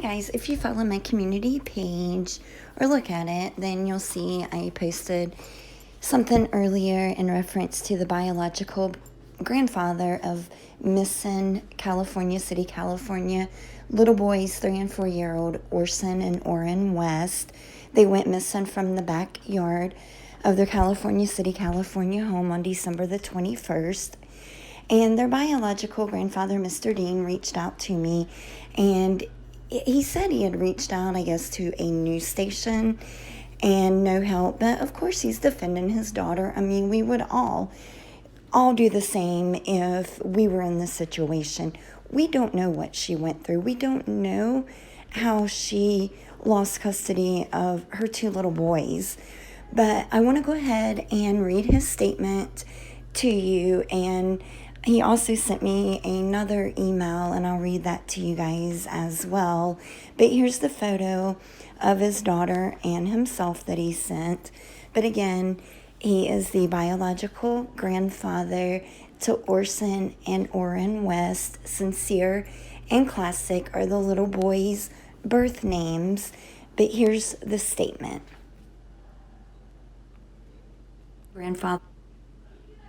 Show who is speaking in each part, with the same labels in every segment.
Speaker 1: Guys, if you follow my community page or look at it, then you'll see I posted something earlier in reference to the biological grandfather of missing California City, California little boys, 3 and 4-year-old Orson and Orrin West. They went missing from the backyard of their California City, California home on December the 21st. And their biological grandfather, Mr. Dean, reached out to me, and he said he had reached out, I guess, to a news station and no help. But of course, he's defending his daughter. I mean, we would all do the same if we were in this situation. We don't know what she went through. We don't know how she lost custody of her 2 little boys. But I want to go ahead and read his statement to you, and he also sent me another email, and I'll read that to you guys as well. But here's the photo of his daughter and himself that he sent. But again, he is the biological grandfather to Orson and Orrin West. Sincere and Classic are the little boys' birth names. But here's the statement. Grandfather.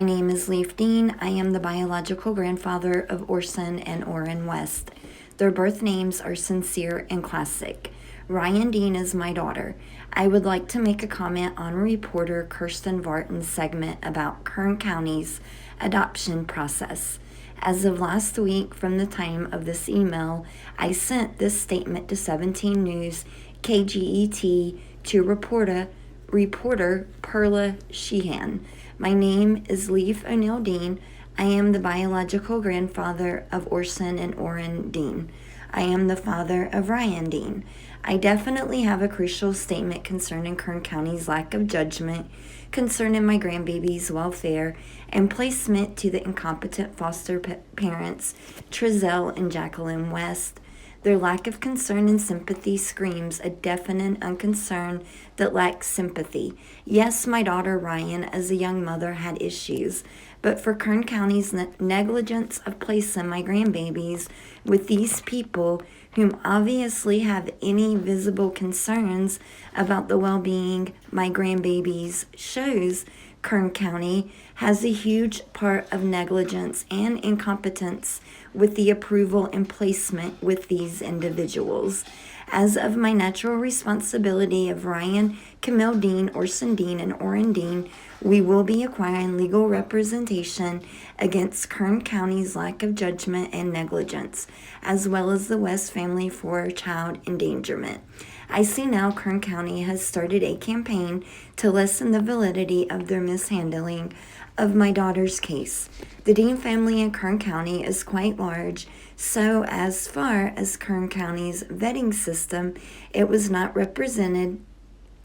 Speaker 1: My name is Leif Dean. I am the biological grandfather of Orson and Orrin West. Their birth names are Sincere and Classic. Ryan Dean is my daughter. I would like to make a comment on reporter Kirsten Vartan's segment about Kern County's adoption process. As of last week, from the time of this email, I sent this statement to 17 News KGET to reporter Perla Sheehan. My name is Leif O'Neill Dean. I am the biological grandfather of Orson and Orrin Dean. I am the father of Ryan Dean. I definitely have a crucial statement concerning Kern County's lack of judgment concerning my grandbaby's welfare and placement to the incompetent foster parents, Trezell and Jacqueline West. Their lack of concern and sympathy screams a definite unconcern that lacks sympathy. Yes, my daughter Ryan, as a young mother, had issues, but for Kern County's negligence of placing my grandbabies with these people whom obviously have any visible concerns about the well-being my grandbabies shows Kern County has a huge part of negligence and incompetence with the approval and placement with these individuals. As of my natural responsibility of Ryan, Camille Dean, Orson Dean, and Orrin Dean, we will be acquiring legal representation against Kern County's lack of judgment and negligence, as well as the West family for child endangerment. I see now Kern County has started a campaign to lessen the validity of their mishandling of my daughter's case. The Dean family in Kern County is quite large, so as far as Kern County's vetting system, it was not represented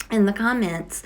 Speaker 1: in the comments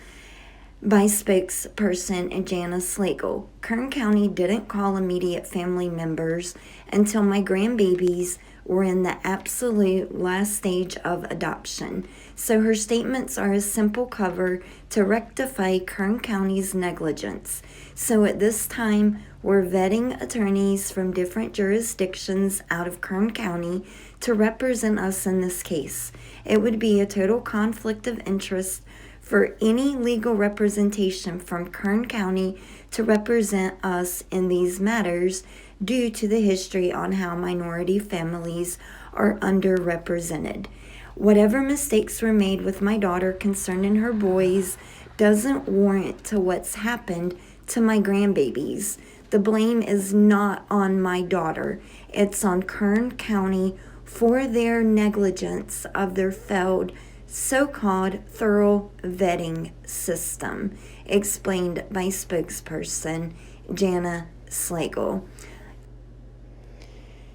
Speaker 1: by spokesperson Janice Slagle. Kern County didn't call immediate family members until my grandbabies were in the absolute last stage of adoption. So her statements are a simple cover to rectify Kern County's negligence. So at this time, we're vetting attorneys from different jurisdictions out of Kern County to represent us in this case. It would be a total conflict of interest for any legal representation from Kern County to represent us in these matters due to the history on how minority families are underrepresented. Whatever mistakes were made with my daughter concerning her boys doesn't warrant to what's happened to my grandbabies. The blame is not on my daughter. It's on Kern County for their negligence of their failed so-called thorough vetting system, explained by spokesperson Jana Slagle.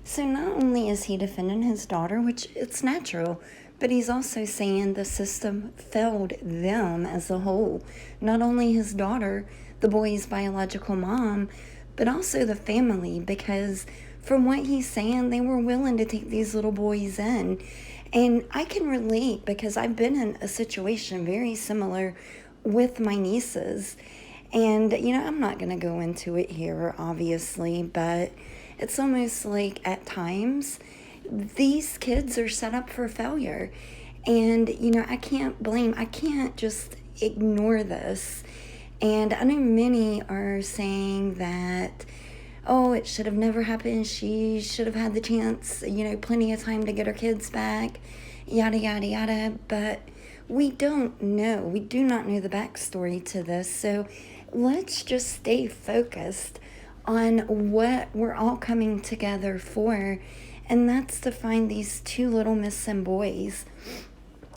Speaker 1: So not only is he defending his daughter, which it's natural, but he's also saying the system failed them as a whole. Not only his daughter, the boy's biological mom, but also the family, because from what he's saying, they were willing to take these little boys in. And I can relate because I've been in a situation very similar with my nieces. And, I'm not going to go into it here, obviously, but it's almost like at times these kids are set up for failure. And, I can't just ignore this. And I know many are saying that, oh, it should have never happened. She should have had the chance, plenty of time to get her kids back, yada, yada, yada. But we don't know. We do not know the backstory to this. So let's just stay focused on what we're all coming together for. And that's to find these two little missing boys.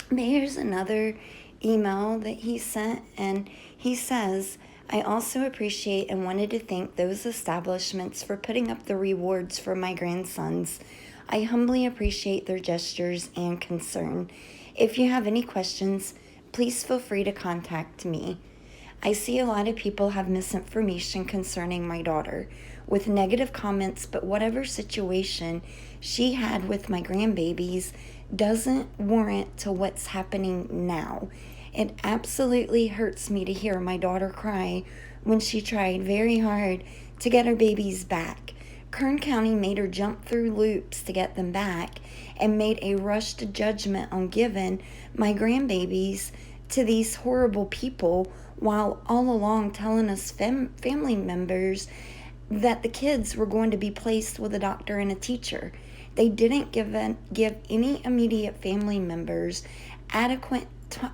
Speaker 1: But here's another email that he sent, and he says, I also appreciate and wanted to thank those establishments for putting up the rewards for my grandsons. I humbly appreciate their gestures and concern. If you have any questions, please feel free to contact me. I see a lot of people have misinformation concerning my daughter with negative comments, but whatever situation she had with my grandbabies doesn't warrant to what's happening now. It absolutely hurts me to hear my daughter cry when she tried very hard to get her babies back. Kern County made her jump through loops to get them back and made a rushed judgment on giving my grandbabies to these horrible people, while all along telling us family members that the kids were going to be placed with a doctor and a teacher. They didn't give any immediate family members adequate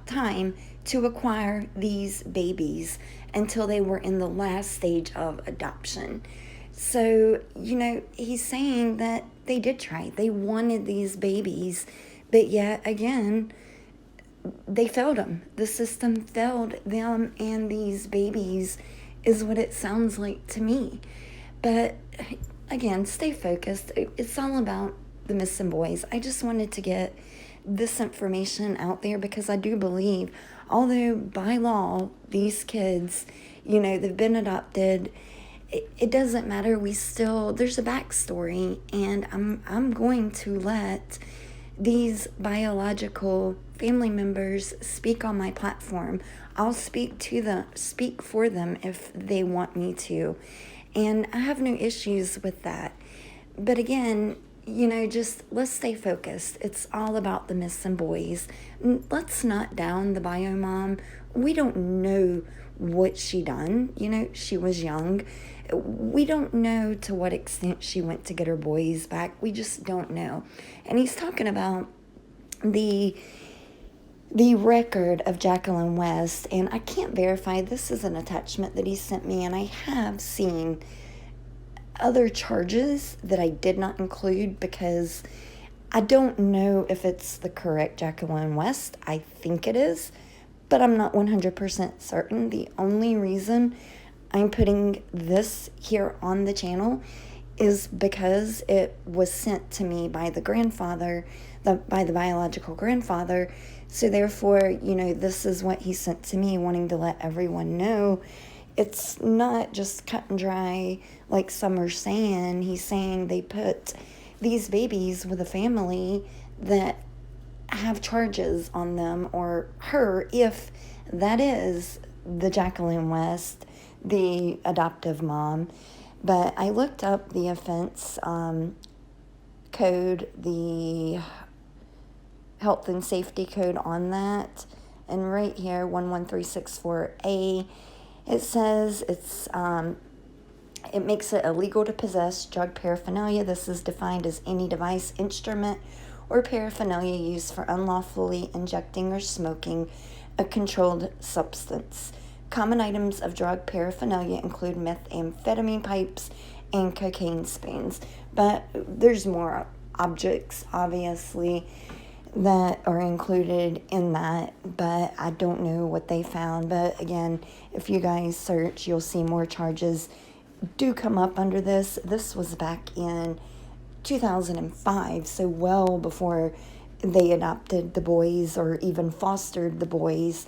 Speaker 1: time to acquire these babies until they were in the last stage of adoption. So, he's saying that they did try. They wanted these babies, but yet again, they failed them. The system failed them and these babies is what it sounds like to me. But again, stay focused. It's all about the missing boys. I just wanted to get this information out there because I do believe, although by law, these kids, they've been adopted, it doesn't matter. There's a backstory, and I'm going to let these biological family members speak on my platform. I'll speak for them if they want me to. And I have no issues with that. But again, just let's stay focused. It's all about the missing boys. Let's not down the bio mom. We don't know what she done. She was young. We don't know to what extent she went to get her boys back. We just don't know. And he's talking about the record of Jacqueline West, and I can't verify. This is an attachment that he sent me, and I have seen other charges that I did not include because I don't know if it's the correct Jacqueline West. I think it is, but I'm not 100% certain. The only reason I'm putting this here on the channel is because it was sent to me by the biological grandfather. So therefore, this is what he sent to me, wanting to let everyone know. It's not just cut and dry like some are saying. He's saying they put these babies with a family that have charges on them, or her, if that is the Jacqueline West, the adoptive mom. But I looked up the offense code, the health and safety code on that, and right here, 11364A, it says it makes it illegal to possess drug paraphernalia. This is defined as any device, instrument, or paraphernalia used for unlawfully injecting or smoking a controlled substance. Common items of drug paraphernalia include methamphetamine pipes and cocaine spoons. But there's more objects, obviously, that are included in that, but I don't know what they found. But again, if you guys search, you'll see more charges do come up under this. This was back in 2005, so well before they adopted the boys or even fostered the boys.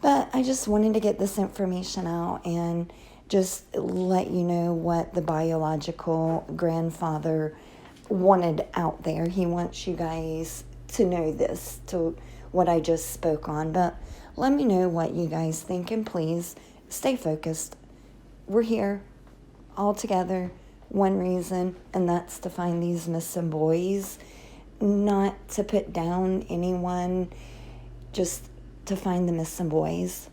Speaker 1: But I just wanted to get this information out and just let you know what the biological grandfather wanted out there. He wants you guys to know this, to what I just spoke on. But let me know what you guys think, and please stay focused. We're here all together, one reason, and that's to find these missing boys. not to put down anyone, just to find the missing boys.